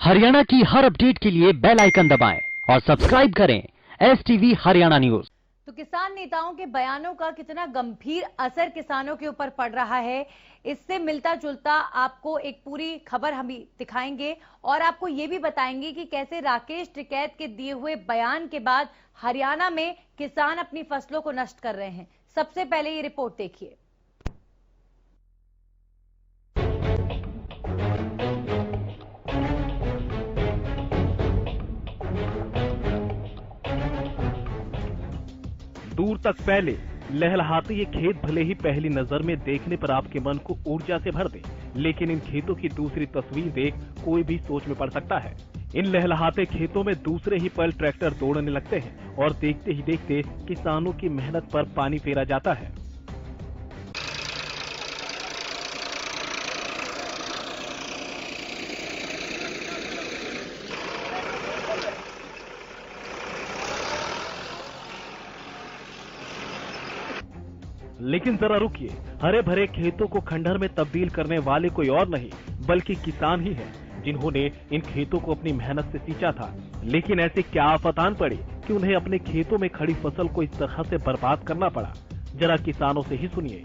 हरियाणा की हर अपडेट के लिए बेल आइकन दबाएं और सब्सक्राइब करें STV हरियाणा न्यूज। तो किसान नेताओं के बयानों का कितना गंभीर असर किसानों के ऊपर पड़ रहा है, इससे मिलता जुलता आपको एक पूरी खबर हम दिखाएंगे और आपको ये भी बताएंगे कि कैसे राकेश टिकैत के दिए हुए बयान के बाद हरियाणा में किसान अपनी फसलों को नष्ट कर रहे हैं। सबसे पहले ये रिपोर्ट देखिए। दूर तक फैले लहलहाते ये खेत भले ही पहली नजर में देखने पर आपके मन को ऊर्जा से भर दे, लेकिन इन खेतों की दूसरी तस्वीर देख कोई भी सोच में पड़ सकता है। इन लहलहाते खेतों में दूसरे ही पल ट्रैक्टर दौड़ने लगते हैं और देखते ही देखते किसानों की मेहनत पर पानी फेरा जाता है। लेकिन जरा रुकिए, हरे भरे खेतों को खंडहर में तब्दील करने वाले कोई और नहीं बल्कि किसान ही हैं, जिन्होंने इन खेतों को अपनी मेहनत से सींचा था। लेकिन ऐसे क्या आफत आन पड़ी कि उन्हें अपने खेतों में खड़ी फसल को इस तरह से बर्बाद करना पड़ा। जरा किसानों से ही सुनिए।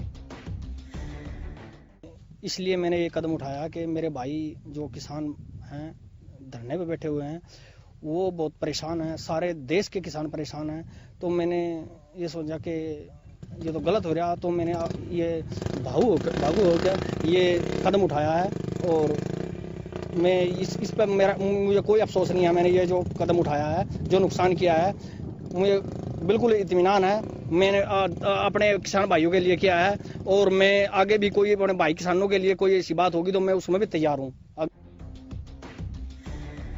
इसलिए मैंने ये कदम उठाया कि मेरे भाई जो किसान हैं, धरने पे बैठे हुए हैं, वो बहुत परेशान हैं, सारे देश के किसान परेशान हैं। तो मैंने ये सोचा कि ये तो गलत हो रहा, तो मैंने ये भावुक होकर ये कदम उठाया है और मैं इस पर मुझे कोई अफसोस नहीं है। मैंने ये जो कदम उठाया है, जो नुकसान किया है, मुझे बिल्कुल इत्मीनान है। मैंने अपने किसान भाइयों के लिए किया है और मैं आगे भी कोई अपने भाई किसानों के लिए कोई ऐसी बात होगी तो मैं उसमें भी तैयार हूँ।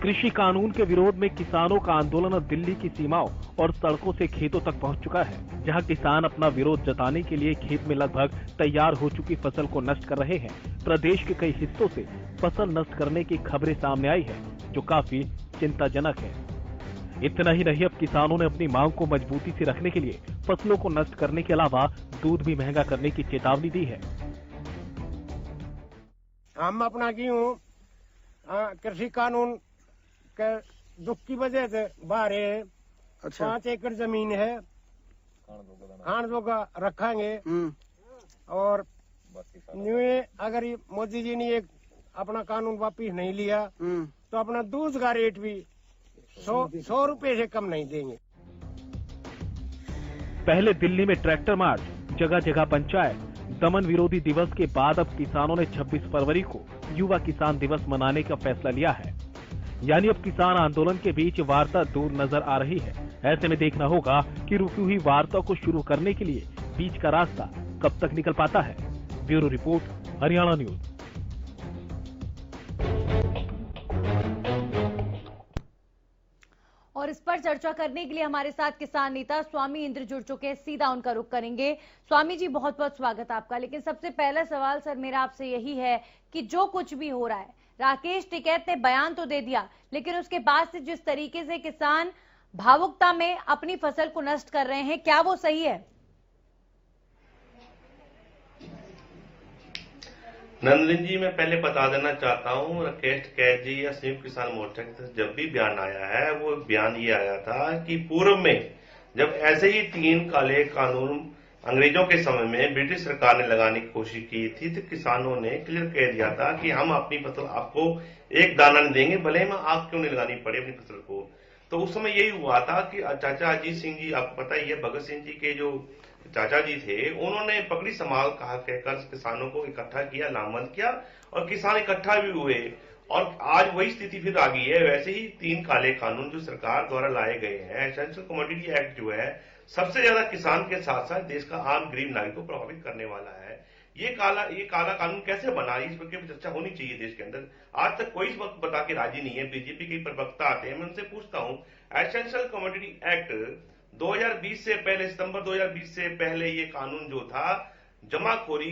कृषि कानून के विरोध में किसानों का आंदोलन दिल्ली की सीमाओं और सड़कों से खेतों तक पहुंच चुका है, जहां किसान अपना विरोध जताने के लिए खेत में लगभग तैयार हो चुकी फसल को नष्ट कर रहे हैं। प्रदेश के कई हिस्सों से फसल नष्ट करने की खबरें सामने आई है, जो काफी चिंताजनक है। इतना ही नहीं, अब किसानों ने अपनी मांग को मजबूती से रखने के लिए फसलों को नष्ट करने के अलावा दूध भी महंगा करने की चेतावनी दी है। हम अपना गेहूं कृषि कानून के दुख की वजह से बाहर है। अच्छा। 5 एकड़ जमीन है, खान जोगा रखेंगे और अगर मोदी जी ने एक अपना कानून वापिस नहीं लिया तो अपना दूध का रेट भी 100 रुपए से कम नहीं देंगे। पहले दिल्ली में ट्रैक्टर मार्च, जगह जगह पंचायत, दमन विरोधी दिवस के बाद अब किसानों ने 26 फरवरी को युवा किसान दिवस मनाने का फैसला लिया है। यानी अब किसान आंदोलन के बीच वार्ता दूर नजर आ रही है। ऐसे में देखना होगा कि रुकी हुई वार्ता को शुरू करने के लिए बीच का रास्ता कब तक निकल पाता है। Bureau report, Haryana news. और इस पर चर्चा करने के लिए हमारे साथ किसान नेता स्वामी इंद्र जुड़ चुके हैं। सीधा उनका रुख करेंगे। स्वामी जी, बहुत बहुत स्वागत आपका। लेकिन सबसे पहला सवाल सर मेरा आपसे यही है कि जो कुछ भी हो रहा है, राकेश टिकैत ने बयान तो दे दिया, लेकिन उसके बाद से जिस तरीके से किसान भावुकता में अपनी फसल को नष्ट कर रहे हैं, क्या वो सही है? नंदन जी, मैं पहले बता देना चाहता हूं, राकेश टिकैत जी या संयुक्त किसान मोर्चा की तरफ जब भी बयान आया है, वो बयान ये आया था कि पूर्व में जब ऐसे ही 3 काले कानून अंग्रेजों के समय में ब्रिटिश सरकार ने लगाने की कोशिश की थी, तो किसानों ने क्लियर कह दिया था कि हम अपनी फसल आपको एक दाना नहीं देंगे, भले ही आग क्यों नहीं लगानी पड़े अपनी फसल को। तो उस समय यही हुआ था कि चाचा अजीत सिंह जी, आपको पता ही है, भगत सिंह जी के जो चाचा जी थे, उन्होंने पकड़ी संभाल कहा कहकर किसानों को इकट्ठा किया, लामबंद किया और किसान इकट्ठा भी हुए। और आज वही स्थिति फिर आ गई है। वैसे ही 3 काले कानून जो सरकार द्वारा लाए गए हैं, एसेंशियल कमोडिटी एक्ट जो है, सबसे ज्यादा किसान के साथ साथ देश का आम गरीब नागरिक को प्रभावित करने वाला है। ये काला कानून कैसे बना, इस पर चर्चा होनी चाहिए देश के अंदर। आज तक कोई इस वक्त बता के राजी नहीं है। बीजेपी के प्रवक्ता आते हैं, मैं उनसे पूछता हूं, एसेंशियल कमोडिटी एक्ट 2020 से पहले, सितंबर 2020 से पहले ये कानून जो था, जमाखोरी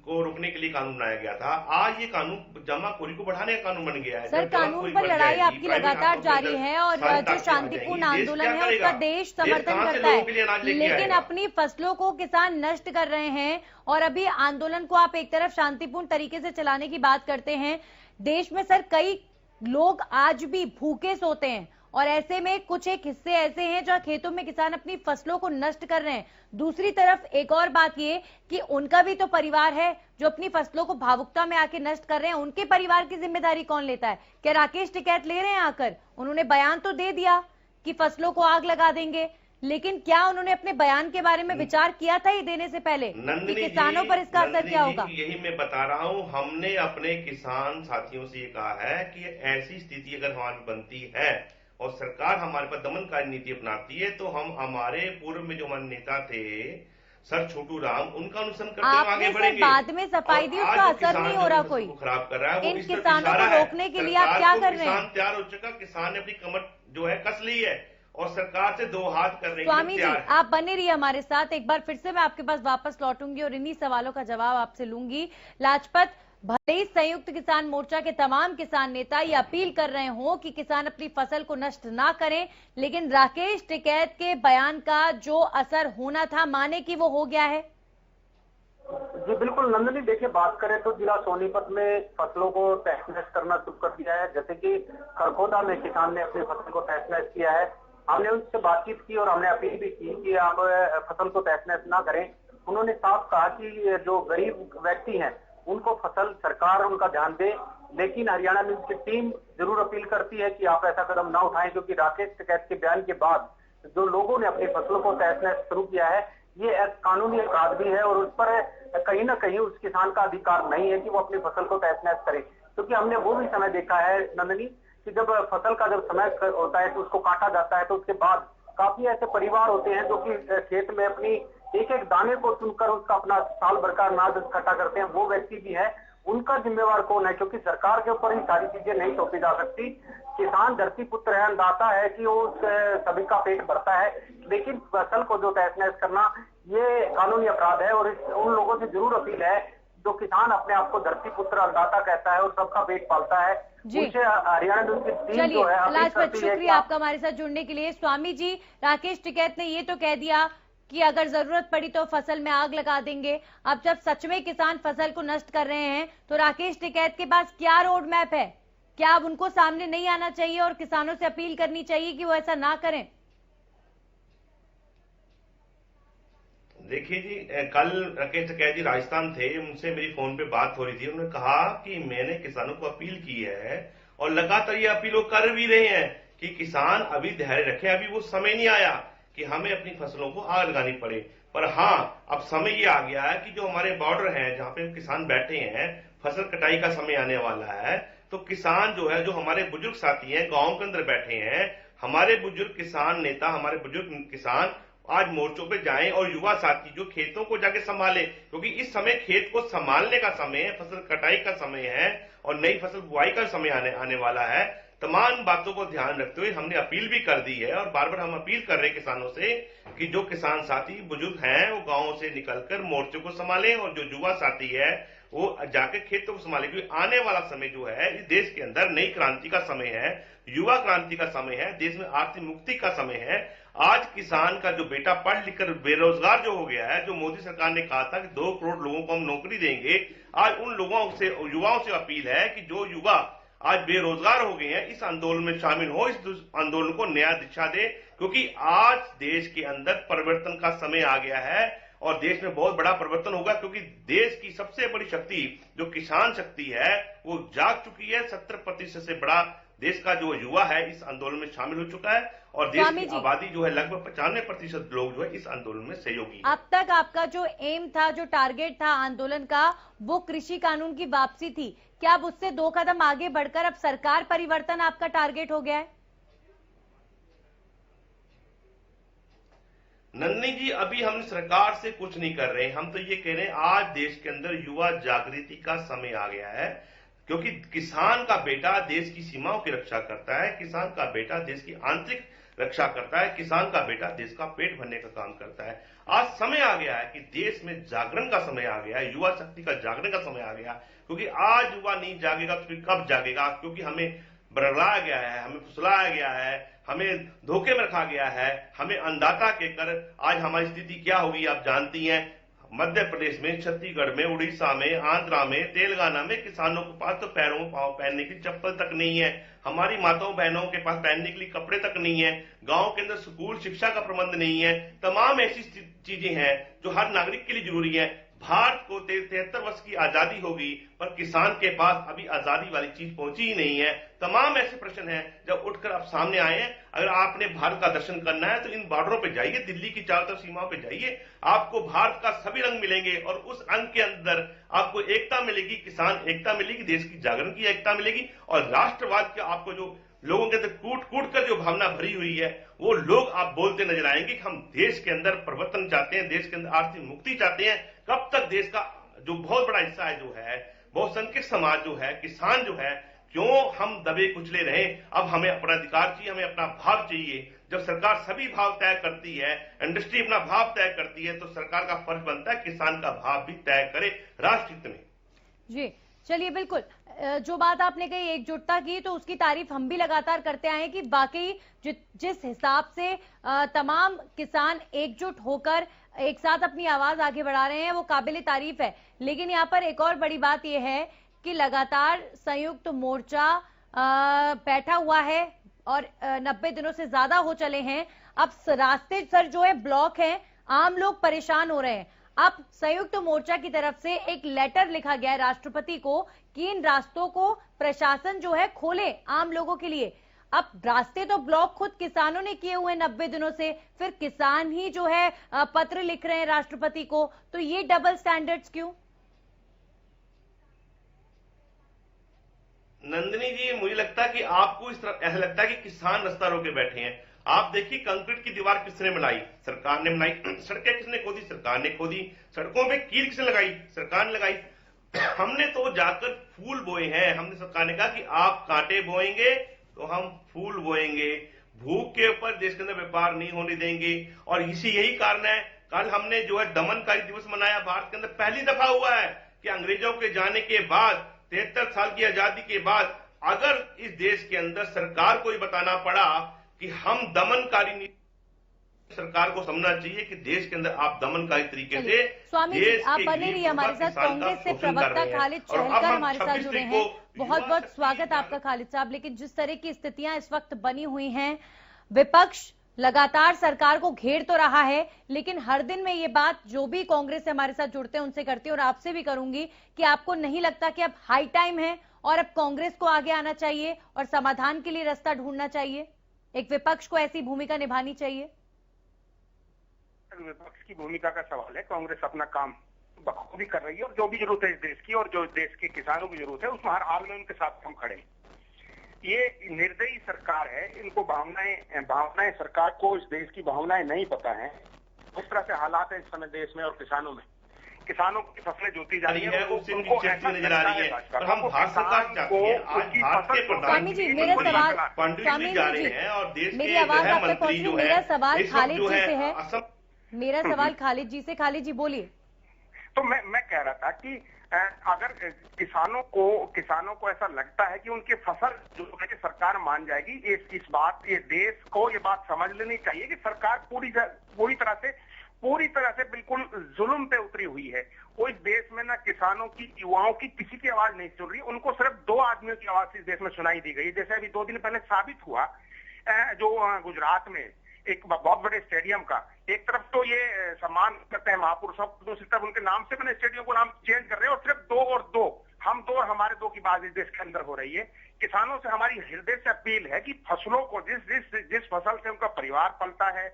को रोकने के लिए कानून बनाया गया था। आज ये कानून जमाखोरी को बढ़ाने का कानून बन गया है। सर, कानून पर लड़ाई आपकी लगातार जारी है और जो शांतिपूर्ण आंदोलन है उसका देश समर्थन करता है, लेकिन अपनी फसलों को किसान नष्ट कर रहे हैं। और अभी आंदोलन को आप एक तरफ शांतिपूर्ण तरीके से चलाने की बात करते हैं। देश में सर कई लोग आज भी भूखे सोते हैं और ऐसे में कुछ एक हिस्से ऐसे हैं जहां खेतों में किसान अपनी फसलों को नष्ट कर रहे हैं। दूसरी तरफ एक और बात ये कि उनका भी तो परिवार है जो अपनी फसलों को भावुकता में आके नष्ट कर रहे हैं। उनके परिवार की जिम्मेदारी कौन लेता है? क्या राकेश टिकैत ले रहे हैं आकर? उन्होंने बयान तो दे दिया कि फसलों को आग लगा देंगे, लेकिन क्या उन्होंने अपने बयान के बारे में विचार किया था ये देने से पहले कि किसानों पर इसका असर क्या होगा? यही मैं बता रहा हूं, हमने अपने किसान साथियों से ये कहा है कि ऐसी स्थिति अगर हमारी बनती है और सरकार हमारे पर दमनकारी नीति अपनाती है तो हम हमारे पूर्व में जो हमारे नेता थे सर छोटू राम, उनका अनुसरण करते हुए आगे बढ़ेंगे। बाद में सफाई दी, उसका असर नहीं हो रहा कोई खराब कर रहा है। इन किसानों को रोकने के लिए आप क्या कर रहे हैं? किसान तैयार हो चुका, किसान ने अपनी कमर जो है कस ली है और सरकार से दो हाथ करने के लिए स्वामी जी, आप बने रहिए हमारे साथ। एक बार फिर से मैं आपके पास वापस लौटूंगी और इन्हीं सवालों का जवाब आपसे लूंगी। लाजपत, भले ही संयुक्त किसान मोर्चा के तमाम किसान नेता ये अपील कर रहे हो कि किसान अपनी फसल को नष्ट ना करें, लेकिन राकेश टिकैत के बयान का जो असर होना था, माने कि वो हो गया है। जी बिल्कुल नंदनी, देखिए बात करें तो जिला सोनीपत में फसलों को तहस नहस करना शुरू कर दिया है। जैसे कि खरखोदा में किसान ने अपनी फसल को तहस नहस किया है। हमने उनसे बातचीत की और हमने अपील भी की कि आप फसल को तहस नहस ना करें। उन्होंने साफ कहा कि जो गरीब व्यक्ति हैं उनको फसल सरकार उनका ध्यान दे, लेकिन हरियाणा न्यूज की टीम जरूर अपील करती है कि आप ऐसा कदम ना उठाएं, क्योंकि राकेश टिकैत के बयान के बाद जो लोगों ने अपनी फसलों को तहस नहस शुरू किया है ये कानूनी अपराध भी है और उस पर कहीं ना कहीं उस किसान का अधिकार नहीं है कि वो अपनी फसल को तहस नहस करे। क्योंकि हमने वो भी समय देखा है नंदनी कि जब फसल का जब समय होता है तो उसको काटा जाता है तो उसके बाद काफी ऐसे परिवार होते हैं जो कि खेत में अपनी एक एक दाने को चुनकर उसका अपना साल भर का अनाज इकट्ठा करते हैं। वो व्यक्ति भी है, उनका जिम्मेवार कौन है? क्योंकि सरकार के ऊपर ही सारी चीजें नहीं सौंपी जा सकती। किसान धरती पुत्र है, अन्नदाता है कि वो सभी का पेट भरता है, लेकिन फसल को जो तहस नहस करना ये कानूनी अपराध है। और उन लोगों से जरूर अपील है जो किसान अपने आप को धरती पुत्र अन्नदाता कहता है और सबका पेट पालता है, उनसे हरियाणा न्यूज की टीम जो है। लाजपत, शुक्रिया आपका हमारे साथ जुड़ने के लिए। स्वामी जी, राकेश टिकैत ने ये तो कह दिया कि अगर जरूरत पड़ी तो फसल में आग लगा देंगे। अब जब सच में किसान फसल को नष्ट कर रहे हैं तो राकेश टिकैत के पास क्या रोड मैप है? क्या अब उनको सामने नहीं आना चाहिए और किसानों से अपील करनी चाहिए कि वो ऐसा ना करें? देखिए जी, कल राकेश टिकैत जी राजस्थान थे, उनसे मेरी फोन पे बात हो रही थी। उन्होंने कहा कि मैंने किसानों को अपील की है और लगातार ये अपील वो कर भी रहे हैं कि किसान अभी धैर्य रखें, अभी वो समय नहीं आया कि हमें अपनी फसलों को आग लगानी पड़े। पर हाँ, अब समय ये आ गया है कि जो हमारे बॉर्डर हैं जहां पे किसान बैठे हैं, फसल कटाई का समय आने वाला है, तो किसान जो है, जो हमारे बुजुर्ग साथी हैं गांव के अंदर बैठे हैं, हमारे बुजुर्ग किसान नेता, हमारे बुजुर्ग किसान आज मोर्चों पे जाएं और युवा साथी जो खेतों को जाके संभाले, क्योंकि इस समय खेत को संभालने का समय है, फसल कटाई का समय है और नई फसल बुआई का समय आने वाला है। तमाम बातों को ध्यान रखते हुए हमने अपील भी कर दी है और बार बार हम अपील कर रहे हैं किसानों से कि जो किसान साथी बुजुर्ग हैं वो गांवों से निकलकर मोर्चों को संभालें और जो युवा साथी है वो जाकर खेतों को संभाले, क्योंकि आने वाला समय जो है इस देश के अंदर नई क्रांति का समय है, युवा क्रांति का समय है, देश में आर्थिक मुक्ति का समय है। आज किसान का जो बेटा पढ़ लिखकर बेरोजगार जो हो गया है, जो मोदी सरकार ने कहा था कि 2 करोड़ लोगों को हम नौकरी देंगे, आज उन लोगों से, युवाओं से अपील है कि जो युवा आज बेरोजगार हो गए हैं इस आंदोलन में शामिल हो, इस आंदोलन को नया दिशा दे, क्योंकि आज देश के अंदर परिवर्तन का समय आ गया है और देश में बहुत बड़ा परिवर्तन होगा, क्योंकि देश की सबसे बड़ी शक्ति जो किसान शक्ति है वो जाग चुकी है। 70% से बड़ा देश का जो युवा है इस आंदोलन में शामिल हो चुका है और देश की आबादी जो है लगभग 95% लोग जो है इस आंदोलन में सहयोगी। अब तक आपका जो एम था, जो टारगेट था आंदोलन का, वो कृषि कानून की वापसी थी। क्या अब उससे 2 कदम आगे बढ़कर अब सरकार परिवर्तन आपका टारगेट हो गया है? नन्नी जी, अभी हम सरकार से कुछ नहीं कर रहे, हम तो ये कह रहे हैं आज देश के अंदर युवा जागृति का समय आ गया है, क्योंकि किसान का बेटा देश की सीमाओं की रक्षा करता है, किसान का बेटा देश की आंतरिक रक्षा करता है, किसान का बेटा देश का पेट भरने का काम करता है। आज समय आ गया है कि देश में जागरण का समय आ गया है, युवा शक्ति का जागरण का समय आ गया, क्योंकि आज युवा नहीं जागेगा तो फिर कब जागेगा? क्योंकि हमें बरगलाया गया है, हमें फुसलाया गया है, हमें धोखे में रखा गया है, हमें अन्नदाता कहकर आज हमारी स्थिति क्या होगी आप जानती हैं। मध्य प्रदेश में, छत्तीसगढ़ में, उड़ीसा में, आंध्रा में, तेलंगाना में किसानों के पास तो पैरों में पांव पहनने की चप्पल तक नहीं है। हमारी माताओं बहनों के पास पहनने के लिए कपड़े तक नहीं है। गांव के अंदर स्कूल शिक्षा का प्रबंध नहीं है। तमाम ऐसी चीजें हैं जो हर नागरिक के लिए जरूरी है। भारत को 73 वर्ष की आजादी होगी, पर किसान के पास अभी आजादी वाली चीज पहुंची ही नहीं है। तमाम ऐसे प्रश्न हैं जब उठकर आप सामने आए हैं। अगर आपने भारत का दर्शन करना है तो इन बॉर्डरों पे जाइए, दिल्ली की चारों तरफ सीमाओं पे जाइए, आपको भारत का सभी रंग मिलेंगे और उस अंग के अंदर आपको एकता मिलेगी, किसान एकता मिलेगी, देश की जागरण की एकता मिलेगी और राष्ट्रवाद के आपको जो लोगों के अंदर कूट कूट कर जो भावना भरी हुई है, वो लोग आप बोलते नजर आएंगे कि हम देश के अंदर परिवर्तन चाहते हैं, देश के अंदर आर्थिक मुक्ति चाहते हैं। कब तक देश का जो बहुत बड़ा हिस्सा है, जो है बहुसंख्यक समाज जो है, किसान जो है, क्यों हम दबे कुचले रहे? अब हमें अपना अधिकार चाहिए, हमें अपना भाव चाहिए। जब सरकार सभी भाव तय करती है, इंडस्ट्री अपना भाव तय करती है, तो सरकार का फर्ज बनता है किसान का भाव भी तय करे राष्ट्र हित में। जी चलिए, बिल्कुल जो बात आपने कही एकजुटता की, तो उसकी तारीफ हम भी लगातार करते आए हैं कि वाकई जिस हिसाब से तमाम किसान एकजुट होकर एक साथ अपनी आवाज आगे बढ़ा रहे हैं, वो काबिल तारीफ है। लेकिन यहाँ पर एक और बड़ी बात यह है कि लगातार संयुक्त मोर्चा बैठा हुआ है और 90 दिनों से ज्यादा हो चले हैं। अब रास्ते सर जो है ब्लॉक हैं, आम लोग परेशान हो रहे हैं। अब संयुक्त मोर्चा की तरफ से एक लेटर लिखा गया है राष्ट्रपति को कि इन रास्तों को प्रशासन जो है खोले आम लोगों के लिए। अब रास्ते तो ब्लॉक खुद किसानों ने किए हुए 90 दिनों से, फिर किसान ही जो है पत्र लिख रहे हैं राष्ट्रपति को, तो ये डबल स्टैंडर्ड्स क्यों? नंदिनी जी, मुझे लगता है कि आपको इस तरह ऐसा लगता है कि किसान रास्ता रोके बैठे हैं। आप देखिए, कंक्रीट की दीवार किसने बनाई? सरकार ने बनाई। सड़कें किसने खोदी? सरकार ने खोदी। सड़कों पे कील किसने लगाई? सरकार ने लगाई। हमने तो जाकर फूल बोए हैं। हमने सरकार ने कहा कि आप कांटे बोएंगे तो हम फूल बोएंगे। भूख के ऊपर देश के अंदर व्यापार नहीं होने देंगे। और यही कारण है, कल हमने जो है दमनकारी दिवस मनाया। भारत के अंदर पहली दफा हुआ है कि अंग्रेजों के जाने के बाद, 73 साल की आजादी के बाद, अगर इस देश के अंदर सरकार को ही बताना पड़ा कि हम दमनकारी नीति, सरकार को समझना चाहिए कि देश के अंदर आप दमनकारी तरीके से स्वामी जी, आप बने रहिए हमारे साथ। कांग्रेस से प्रवक्ता खालिद चहलकर हमारे साथ जुड़े हैं। बहुत बहुत स्वागत आपका खालिद साहब। लेकिन जिस तरह की स्थितियां इस वक्त बनी हुई हैं, विपक्ष लगातार सरकार को घेर तो रहा है, लेकिन हर दिन में ये बात जो भी कांग्रेस से हमारे साथ जुड़ते हैं उनसे करती हूँ और आपसे भी करूंगी कि आपको नहीं लगता कि अब हाई टाइम है और अब कांग्रेस को आगे आना चाहिए और समाधान के लिए रास्ता ढूंढना चाहिए? एक विपक्ष को ऐसी भूमिका निभानी चाहिए। विपक्ष की भूमिका का सवाल है। कांग्रेस अपना काम बखूबी कर रही है और जो भी जरूरत है इस देश की और जो देश के किसानों की जरूरत है, उसमें हर हाल में उनके साथ हम खड़े हैं। ये निर्दयी सरकार है। इनको भावनाएं सरकार को इस देश की भावनाएं नहीं पता है। उस तरह से हालात है इस समय देश में और किसानों में। किसानों की फसलें जोती जा रही है, उनको ऐसा नजर आ रही है। और हम भारत सरकार चाहती है, आज भारत के स्वामी जी, मेरा सवाल स्वामी जी, और देश मेरी आवाज आप तक पहुंची। मेरा सवाल खालिद जी से है। मेरा सवाल खालिद जी से। खालिद जी बोलिए। तो मैं कह रहा था कि अगर किसानों को ऐसा लगता है कि उनकी फसल जो है कि सरकार मान जाएगी, ये देश को ये बात समझ लेनी चाहिए कि सरकार पूरी तरह से बिल्कुल जुल्म पे उतरी हुई है। वो इस देश में ना किसानों की, युवाओं की, किसी की आवाज नहीं सुन रही। उनको सिर्फ 2 आदमियों की आवाज इस देश में सुनाई दी गई। जैसे अभी 2 दिन पहले साबित हुआ, जो गुजरात में एक बहुत बड़े स्टेडियम का, एक तरफ तो ये सम्मान करते हैं महापुरुषों, दूसरी तरफ उनके नाम से बने स्टेडियम को नाम चेंज कर रहे हैं और सिर्फ 2 और 2, हम 2 और हमारे 2 की बात इस देश के अंदर हो रही है। किसानों से हमारी हृदय से अपील है कि फसलों को, जिस फसल से उनका परिवार पलता है,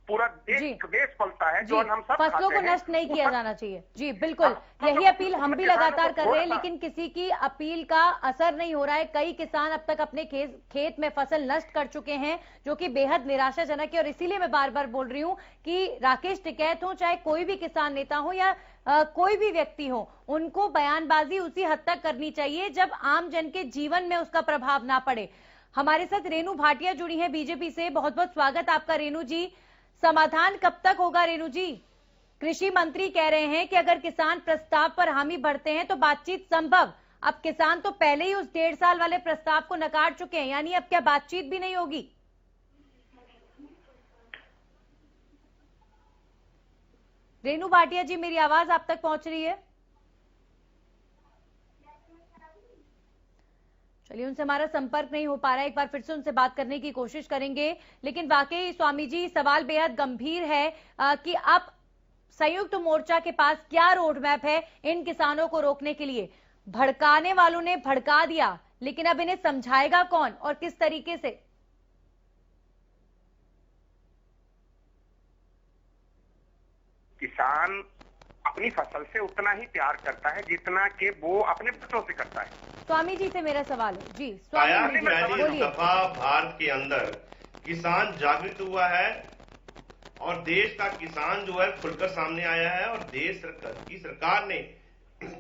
पूरा देश पलता है, जो हम सब फसलों को नष्ट नहीं किया जाना चाहिए। जी बिल्कुल, यही अपील हम भी लगातार कर रहे हैं, लेकिन किसी की अपील का असर नहीं हो रहा है। कई किसान अब तक अपने खेत में फसल नष्ट कर चुके हैं, जो कि बेहद निराशाजनक है। और इसीलिए मैं बार बार बोल रही हूँ कि राकेश टिकैत हो, चाहे कोई भी किसान नेता हो या कोई भी व्यक्ति हो, उनको बयानबाजी उसी हद तक करनी चाहिए जब आम जन के जीवन में उसका प्रभाव ना पड़े। हमारे साथ रेणु भाटिया जुड़ी है बीजेपी से। बहुत बहुत स्वागत आपका रेणु जी। समाधान कब तक होगा रेणु जी? कृषि मंत्री कह रहे हैं कि अगर किसान प्रस्ताव पर हामी भरते हैं तो बातचीत संभव। अब किसान तो पहले ही उस 1.5 साल वाले प्रस्ताव को नकार चुके हैं, यानी अब क्या बातचीत भी नहीं होगी? रेनू भाटिया जी, मेरी आवाज आप तक पहुंच रही है? चलिए, उनसे हमारा संपर्क नहीं हो पा रहा है। एक बार फिर से उनसे बात करने की कोशिश करेंगे। लेकिन वाकई स्वामी जी, सवाल बेहद गंभीर है कि अब संयुक्त मोर्चा के पास क्या रोड मैप है इन किसानों को रोकने के लिए? भड़काने वालों ने भड़का दिया, लेकिन अब इन्हें समझाएगा कौन और किस तरीके से? किसान अपनी फसल से उतना ही प्यार करता है जितना कि वो अपने बच्चों से करता है। स्वामी जी से मेरा सवाल है जी। आया स्वामी कि जी, पहली बोलिए। दफा भारत के अंदर किसान जागृत हुआ है और देश का किसान जो है खुलकर सामने आया है, और देश की सरकार ने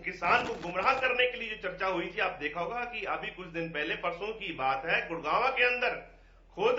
किसान को गुमराह करने के लिए जो चर्चा हुई थी, आप देखा होगा कि अभी कुछ दिन पहले, परसों की बात है, गुड़गांव के अंदर खुद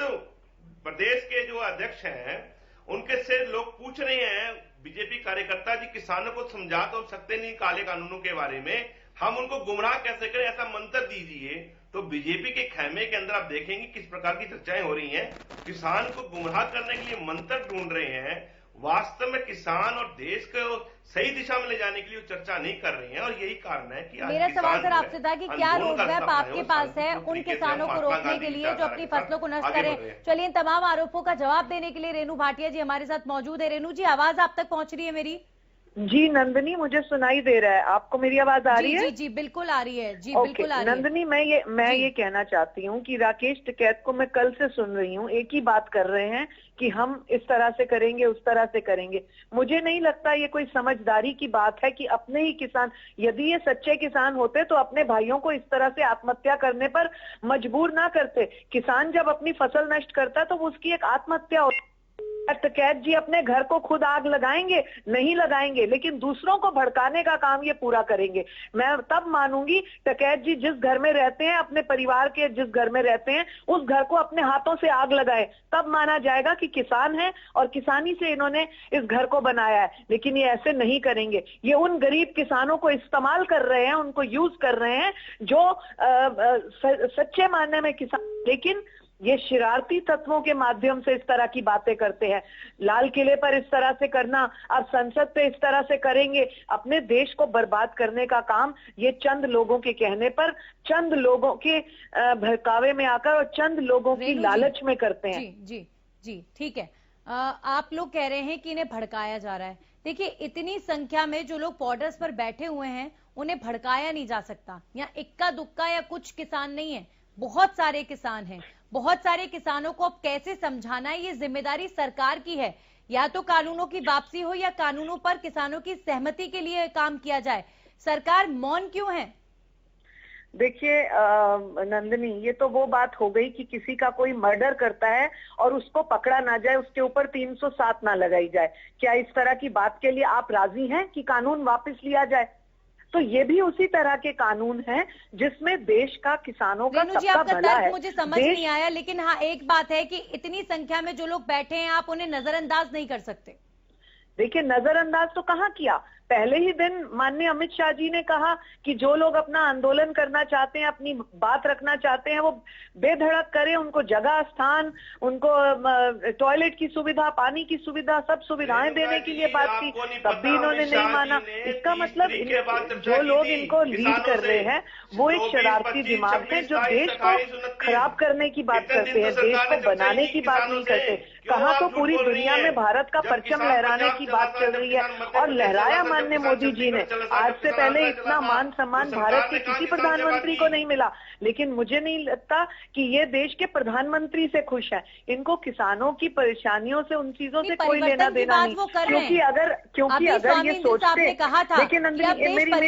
प्रदेश के जो अध्यक्ष हैं उनके से लोग पूछ रहे हैं, बीजेपी कार्यकर्ता जी, किसानों को समझा तो सकते नहीं काले कानूनों के बारे में, हम उनको गुमराह कैसे करें, ऐसा मंत्र दीजिए। तो बीजेपी के खैमे के अंदर आप देखेंगे किस प्रकार की चर्चाएं हो रही हैं। किसान को गुमराह करने के लिए मंत्र ढूंढ रहे हैं। वास्तव में किसान और देश को सही दिशा में ले जाने के लिए चर्चा नहीं कर रही हैं, और यही कारण है कि आज मेरा किसान सवाल सर जो है, आपसे था कि क्या आंदोलन रोड का मैप रास्ता आपके है, पास है वो उन तरीके से किसानों को महात्मा रोकने गांधी के की लिए जो विचारधारा अपनी के साथ फसलों को नष्ट आगे करें? बढ़ रहे हैं। चलिए, इन तमाम आरोपों का जवाब देने के लिए रेनू भाटिया जी हमारे साथ मौजूद है। रेनू जी, आवाज आप तक पहुंच रही है मेरी? जी नंदनी, मुझे सुनाई दे रहा है। आपको मेरी आवाज आ रही है? जी जी, बिल्कुल आ रही है जी, ओके, बिल्कुल आ रही है। नंदनी, मैं ये कहना चाहती हूँ कि राकेश टिकैत को मैं कल से सुन रही हूँ, एक ही बात कर रहे हैं कि हम इस तरह से करेंगे, उस तरह से करेंगे। मुझे नहीं लगता ये कोई समझदारी की बात है कि अपने ही किसान, यदि ये सच्चे किसान होते तो अपने भाइयों को इस तरह से आत्महत्या करने पर मजबूर ना करते। किसान जब अपनी फसल नष्ट करता तो उसकी एक आत्महत्या होती। टिकैत जी अपने घर को खुद आग लगाएंगे? नहीं लगाएंगे, लेकिन दूसरों को भड़काने का काम ये पूरा करेंगे। मैं तब मानूंगी टिकैत जी जिस घर में रहते हैं, अपने परिवार के जिस घर में रहते हैं, उस घर को अपने हाथों से आग लगाए, तब माना जाएगा कि किसान है और किसानी से इन्होंने इस घर को बनाया है। लेकिन ये ऐसे नहीं करेंगे। ये उन गरीब किसानों को इस्तेमाल कर रहे हैं, उनको यूज कर रहे हैं जो सच्चे मायने में किसान, लेकिन ये शरारती तत्वों के माध्यम से इस तरह की बातें करते हैं। लाल किले पर इस तरह से करना, अब संसद पे इस तरह से करेंगे, अपने देश को बर्बाद करने का काम ये चंद लोगों के कहने पर, चंद लोगों के भड़कावे में आकर और चंद लोगों की लालच में करते हैं। जी जी जी, ठीक है। आप लोग कह रहे हैं कि इन्हें भड़काया जा रहा है। देखिए, इतनी संख्या में जो लोग बॉर्डर्स पर बैठे हुए हैं उन्हें भड़काया नहीं जा सकता। यहाँ इक्का दुक्का या कुछ किसान नहीं है, बहुत सारे किसान हैं। बहुत सारे किसानों को अब कैसे समझाना है, ये जिम्मेदारी सरकार की है। या तो कानूनों की वापसी हो या कानूनों पर किसानों की सहमति के लिए काम किया जाए। सरकार मौन क्यों है? देखिए नंदनी, ये तो वो बात हो गई कि किसी का कोई मर्डर करता है और उसको पकड़ा ना जाए, उसके ऊपर 307 ना लगाई जाए। क्या इस तरह की बात के लिए आप राजी हैं कि कानून वापस लिया जाए? तो ये भी उसी तरह के कानून हैं जिसमें देश का, किसानों का, सबका भला है। मुझे समझ नहीं आया, लेकिन हाँ एक बात है कि इतनी संख्या में जो लोग बैठे हैं आप उन्हें नजरअंदाज नहीं कर सकते। देखिए, नजरअंदाज तो कहाँ किया। पहले ही दिन माननीय अमित शाह जी ने कहा कि जो लोग अपना आंदोलन करना चाहते हैं, अपनी बात रखना चाहते हैं, वो बेधड़क करें, उनको जगह, स्थान, उनको टॉयलेट की सुविधा, पानी की सुविधा, सब सुविधाएं देने के लिए बात की। तब भी इन्होंने नहीं माना। इसका मतलब जो लोग इनको लीड कर रहे हैं वो एक शरारती दिमाग है जो देश को खराब करने की बात करते हैं, देश को बनाने की बात नहीं करते। कहाँ तो पूरी दुनिया में भारत का परचम लहराने की बात चल रही है, और लहराया माननीय मोदी जी ने। आज से पहले इतना मान सम्मान भारत के किसी प्रधानमंत्री को नहीं मिला। लेकिन मुझे नहीं लगता कि ये देश के प्रधानमंत्री से खुश है। इनको किसानों की परेशानियों से, उन चीजों से कोई लेना देना नहीं। क्योंकि अगर ये सोचते, लेकिन मेरी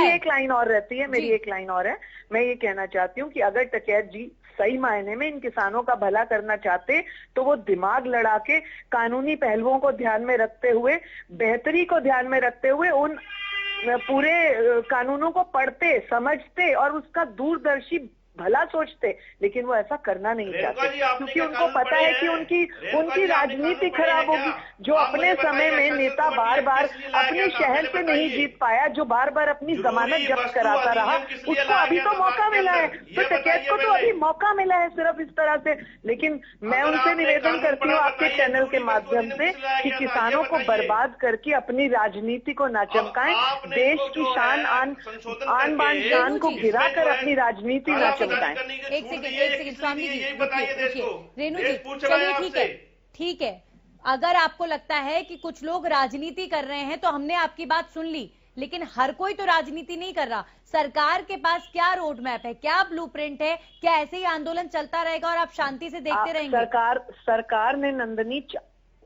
एक लाइन और रहती है, मेरी एक लाइन और है। मैं ये कहना चाहती हूँ कि अगर टिकैत जी सही मायने में इन किसानों का भला करना चाहते तो वो दिमाग लड़ा के, कानूनी पहलुओं को ध्यान में रखते हुए, बेहतरी को ध्यान में रखते हुए उन पूरे कानूनों को पढ़ते, समझते और उसका दूरदर्शी भला सोचते, लेकिन वो ऐसा करना नहीं चाहते क्योंकि उनको पता है कि उनकी राजनीति खराब होगी। जो अपने समय में नेता बार बार अपने शहर से नहीं जीत पाया, जो बार बार अपनी जमानत जब्त कराता रहा, उसको अभी तो मौका मिला है। तो डकैत को तो अभी मौका मिला है सिर्फ इस तरह से। लेकिन मैं उनसे निवेदन करती हूँ आपके चैनल के माध्यम से कि किसानों को बर्बाद करके अपनी राजनीति को ना चमकाएं, देश की शान आन बान शान को गिराकर अपनी राजनीति ना चमकाएं। एक सेकंड स्वामी जी, रेणु जी, चलिए ठीक है। अगर आपको लगता है कि कुछ लोग राजनीति कर रहे हैं तो हमने आपकी बात सुन ली, लेकिन हर कोई तो राजनीति नहीं कर रहा। सरकार के पास क्या रोड मैप है, क्या ब्लूप्रिंट है? क्या ऐसे ही आंदोलन चलता रहेगा और आप शांति से देखते रहेंगे? सरकार ने नंदनी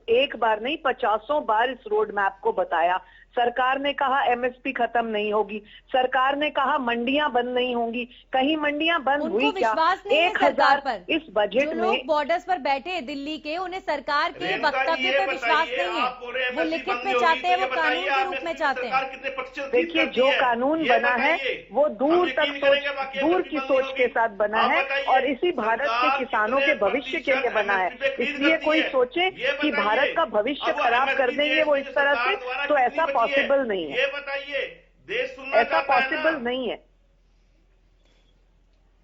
एक बार नहीं 50 बार इस रोड मैप को बताया। सरकार ने कहा एमएसपी खत्म नहीं होगी, सरकार ने कहा मंडियां बंद नहीं होंगी। कहीं मंडियां बंद हुई क्या? 1000 पर इस बजट में लोग बॉर्डर्स पर बैठे दिल्ली के, उन्हें सरकार के वक्तव्य पे विश्वास नहीं है। वो लिखित में चाहते हैं, वो कानून के रूप में चाहते हैं। देखिए, जो कानून बना है वो दूर की सोच के साथ बना है और इसी भारत के किसानों के भविष्य के लिए बना है। इसलिए कोई सोचे कि भारत का भविष्य खराब कर देंगे वो इस तरह से, तो ऐसा पॉसिबल नहीं है। ये बताइए, देश सुनना ऐसा पॉसिबल नहीं है।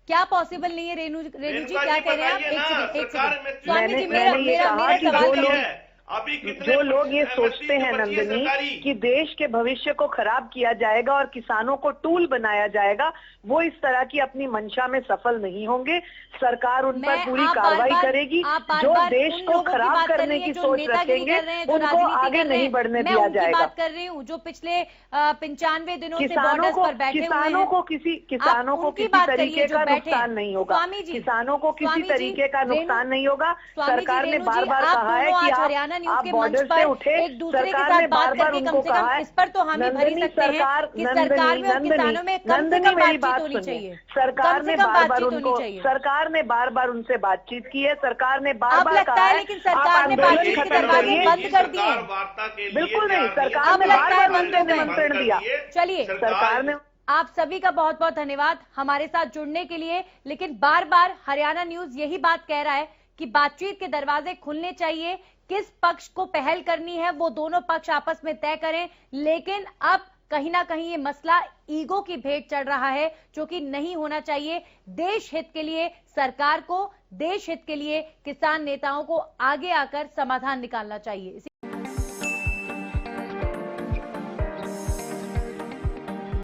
क्या पॉसिबल नहीं है? रेणु जी क्या कह रहे हैं आप? एक सेकंड स्वामी जी, मैंने कहा कि अभी जो लोग ये सोचते हैं नंदिनी कि देश के भविष्य को खराब किया जाएगा और किसानों को टूल बनाया जाएगा, वो इस तरह की अपनी मंशा में सफल नहीं होंगे। सरकार उन पर पूरी कार्रवाई करेगी। जो देश को खराब करने की सोच रखेंगे उनको आगे नहीं बढ़ने दिया जाएगा। बात कर रही हूँ जो पिछले 95 दिनों से बॉर्डर्स पर बैठे हुए हैं। किसानों को किसी तरीके का नुकसान नहीं होगा। किसानों को किसी तरीके का नुकसान नहीं होगा। सरकार ने बार बार कहा है कि आप बॉर्डर से उठे। एक दूसरे के साथ बात करके कम से कम इस पर तो हम ही भर ही सकते हैं कि सरकार में और किसानों में कम से कम बातचीत होनी चाहिए। सरकार ने बार बार उनसे बातचीत की है। सरकार ने बार बार कहा है, लेकिन सरकार ने बातचीत के दरवाजे बंद कर दिए। बिल्कुल नहीं, सरकार ने बार बार उनसे निमंत्रण दिया। चलिए, सरकार ने आप सभी का बहुत बहुत धन्यवाद हमारे साथ जुड़ने के लिए। लेकिन बार बार हरियाणा न्यूज यही बात कह रहा है कि बातचीत के दरवाजे खुलने चाहिए। किस पक्ष को पहल करनी है वो दोनों पक्ष आपस में तय करें। लेकिन अब कहीं ना कहीं ये मसला ईगो की भेंट चढ़ रहा है, जो कि नहीं होना चाहिए। देश हित के लिए सरकार को, देश हित के लिए किसान नेताओं को आगे आकर समाधान निकालना चाहिए।